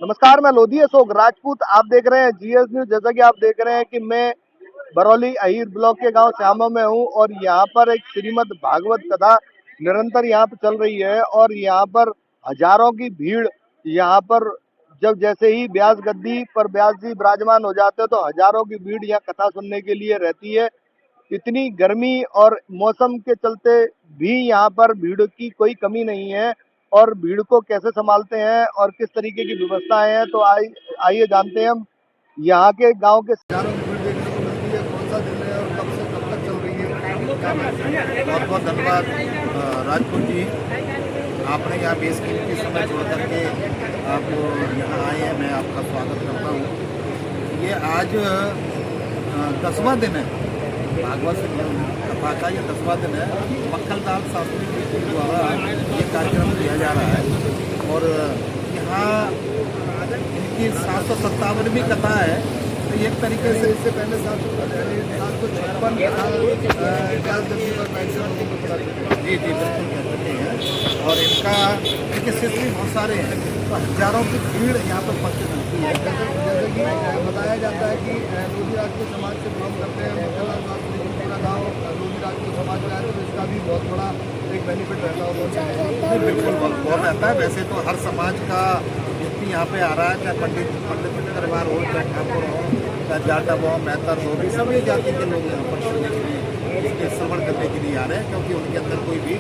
नमस्कार, मैं लोधी अशोक राजपूत। आप देख रहे हैं जीएस न्यूज। जैसा कि आप देख रहे हैं कि मैं बरौली अहीर ब्लॉक के गांव श्यामा में हूं और यहां पर एक श्रीमद् भागवत कथा निरंतर यहां पर चल रही है और यहां पर हजारों की भीड़ यहां पर जब जैसे ही व्यास गद्दी पर व्यास जी विराजमान हो जाते हैं तो हजारों की भीड़ यहां कथा सुनने के लिए रहती है। इतनी गर्मी और मौसम के चलते भी यहाँ पर भीड़ की कोई कमी नहीं है। और भीड़ को कैसे संभालते हैं और किस तरीके की व्यवस्थाएं हैं, तो आइए जानते हैं हम यहाँ के गांव के हजारों की भीड़ देखने को मिलती है। कौन सा दिन है और कब से कब तक चल रही है? बहुत बहुत धन्यवाद राजपूत जी, आपने यहाँ बेस कीमती समय छोड़ करके आप यहाँ आए हैं। मैं आपका स्वागत करता हूँ। ये आज 10वां दिन है भागवत कथा का, ये 10वां दिन है। मक्खलदास शास्त्री जी के द्वारा ये कार्यक्रम किया जा रहा है और यहाँ इनकी 757वीं कथा है। तो एक तरीके से इससे पहले 756 जी जी बिल्कुल कह सकते हैं। और इनके शिष्य भी बहुत सारे हैं, तो हजारों की भीड़ यहाँ पर उपस्थित होती है। जैसे कि बताया जाता है कि लोधी राजपूत समाज से बिलोंग करते हैं। मक्खलदास शास्त्री जी पूरा गाँव लोधी राजपूत समाज का है, तो इसका भी बहुत बड़ा एक बेनिफिट रहता होगा। बिल्कुल बहुत रहता है। वैसे तो हर समाज का व्यक्ति यहाँ पे आ रहा है, चाहे पंडित परिवार हो, चाहे ठाकुर हो, चाहे जाटव हो, मेहतर हो, भी सभी जाति के लोग यहाँ पर सुनने के लिए, इसके श्रवण करने के लिए आ रहे हैं, क्योंकि उनके अंदर कोई भी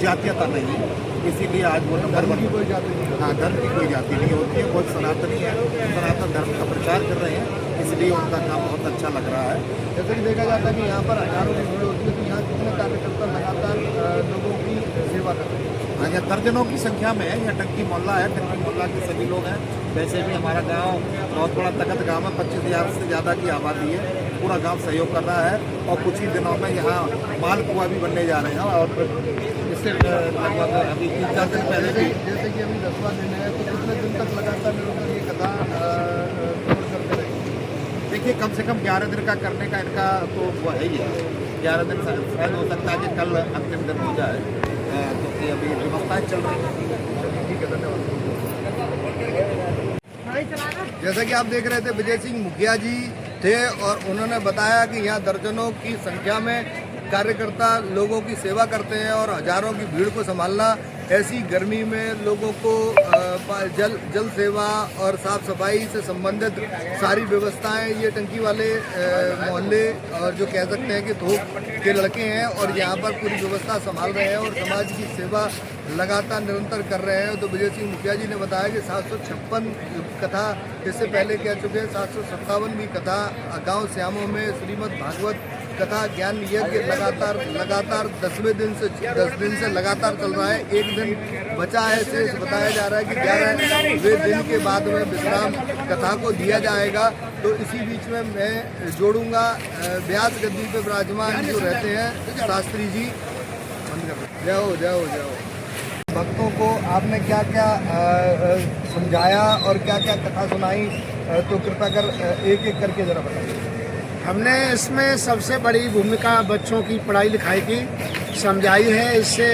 जातीयता नहीं है। इसीलिए आज वो नंबर वन। कोई जाति नहीं। हाँ, धर्म की कोई जाति नहीं होती है। बहुत सनातनी है, सनातन धर्म का प्रचार कर रहे हैं, इसलिए उनका काम बहुत अच्छा लग रहा है। जैसे कि देखा जाता है कि यहाँ पर हजारों की भीड़ होती है, तो यहाँ कितने कार्यकर्ता लगातार लोगों की सेवा कर रहे हैं? हाँ, यहाँ दर्जनों की संख्या में है। यहाँ टंकी मोहल्ला है, टंकी मोहल्ला के सभी लोग हैं। वैसे भी हमारा गांव बहुत बड़ा तगत गांव है, 25,000 से ज़्यादा की आबादी है। पूरा गांव सहयोग कर रहा है और कुछ ही दिनों में यहाँ मालपुआ भी बनने जा रहे हैं। और इससे लगभग अभी 3-4 दिन पहले भी, जैसे कि अभी 10वां दिन है, तो कितने दिन तक लगातार निरंतर ये कथा करते रहेंगे? देखिए, कम से कम 11 दिन का करने का इनका तो वो है ही है। 11 दिन शायद हो सकता है कि कल अंतिम दिन हो जाए, क्योंकि अभी व्यवस्थाएं चल रही हैं। ठीक है, धन्यवाद। जैसा कि आप देख रहे थे, विजय सिंह मुखिया जी थे और उन्होंने बताया कि यहाँ दर्जनों की संख्या में कार्यकर्ता लोगों की सेवा करते हैं और हजारों की भीड़ को संभालना ऐसी गर्मी में लोगों को जल सेवा और साफ सफाई से संबंधित सारी व्यवस्थाएं ये टंकी वाले मोहल्ले और जो कह सकते हैं कि थोक के लड़के हैं और यहाँ पर पूरी व्यवस्था संभाल रहे हैं और समाज की सेवा लगातार निरंतर कर रहे हैं। तो विजय सिंह मुखिया जी ने बताया कि 756 कथा इससे पहले कह चुके हैं। 757वीं कथा गांव श्यामों में श्रीमद् भागवत कथा ज्ञान यज्ञ लगातार 10 दिन से लगातार चल रहा है। एक दिन बचा है शेष। बताया जा रहा है कि 11वें दिन के बाद में विश्राम कथा को दिया जाएगा। तो इसी बीच में मैं जोड़ूंगा व्यास गद्दी पे विराजमान जो रहते हैं शास्त्री जी। जय हो। भक्तों को आपने क्या क्या समझाया और क्या क्या कथा सुनाई, तो कृपया कर एक एक करके जरा बताइए। हमने इसमें सबसे बड़ी भूमिका बच्चों की पढ़ाई लिखाई की समझाई है। इससे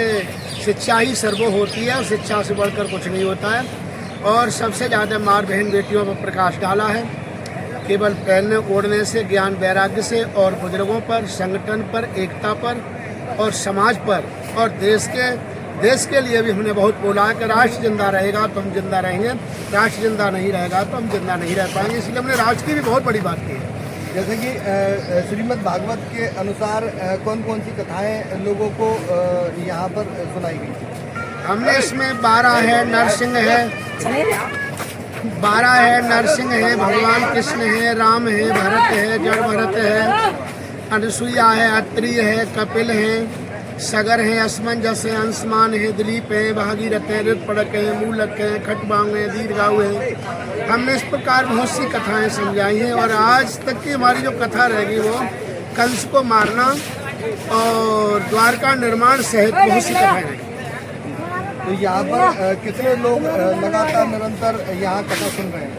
शिक्षा ही सर्वो होती है और शिक्षा से बढ़कर कुछ नहीं होता है। और सबसे ज़्यादा माँ बहन बेटियों पर प्रकाश डाला है। केवल पहनने ओढ़ने से, ज्ञान वैराग्य से और बुजुर्गों पर, संगठन पर, एकता पर और समाज पर और देश के लिए भी हमने बहुत बोला है कि राष्ट्र जिंदा रहेगा तो हम जिंदा रहेंगे, राष्ट्र जिंदा नहीं रहेगा तो हम जिंदा नहीं रह पाएंगे। इसलिए हमने राष्ट्र की भी बहुत बड़ी बात की है। जैसे कि श्रीमद् भागवत के अनुसार कौन कौन सी कथाएं लोगों को यहाँ पर सुनाई गई? हमने इसमें 12 है, नरसिंह है, 12 है, नरसिंह है, भगवान कृष्ण है, राम है, भरत है, जड़ भरत है, अनुसुईया है, अत्रि है, कपिल है, सगर है, असमंजस है, अंशमान है, दिलीप है, भागीरथ है, ऋतपड़क है, मूलक है, खटबांग है, दीर्घाऊ है। हमने इस प्रकार बहुत सी कथाएं समझाई हैं और आज तक की हमारी जो कथा रहेगी वो कंस को मारना और द्वारका निर्माण सहित बहुत सी कथाएं रहेंगी। तो यहाँ पर कितने लोग लगातार निरंतर यहाँ कथा सुन रहे हैं?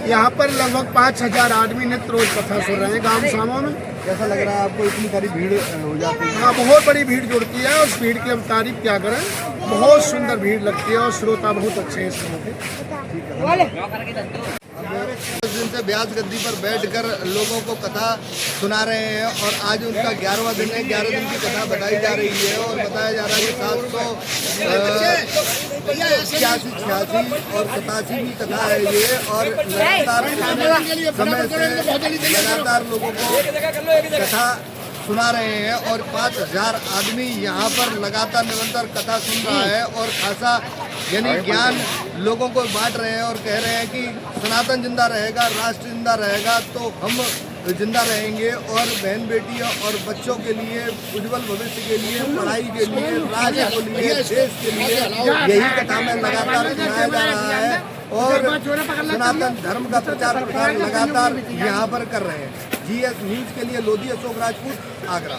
यहाँ पर लगभग 5,000 आदमी नित्य रोज कथा सुन रहे हैं गांव शामों में। कैसा लग रहा है आपको, इतनी सारी भीड़ हो जाती है? हाँ, बहुत बड़ी भीड़ जुड़ती है, उस भीड़ की हम तारीफ क्या करें, बहुत सुंदर भीड़ लगती है और श्रोता बहुत अच्छे हैं इस समय के। अब दिन से ब्यास गद्दी पर बैठकर लोगों को कथा सुना रहे हैं और आज उनका 11वां दिन है। 11 दिन की कथा बताई जा रही है और बताया जा रहा है कि 786 और 87वीं कथा है ये, और लगातार समय से लगातार लोगों को कथा सुना रहे हैं और 5000 आदमी यहाँ पर लगातार निरंतर कथा सुन रहा है और खासा यानी ज्ञान लोगों को बांट रहे हैं और कह रहे हैं कि सनातन जिंदा रहेगा, राष्ट्र जिंदा रहेगा तो हम जिंदा रहेंगे और बहन बेटियों और बच्चों के लिए, उज्जवल भविष्य के लिए, पढ़ाई के लिए, राज्य के लिए, देश के लिए यही कथा में लगातार सुनाया जा रहा है और सनातन धर्म का प्रचार प्रसार लगातार यहाँ पर कर रहे हैं। GS न्यूज के लिए लोधी अशोक राजपूत, आगरा।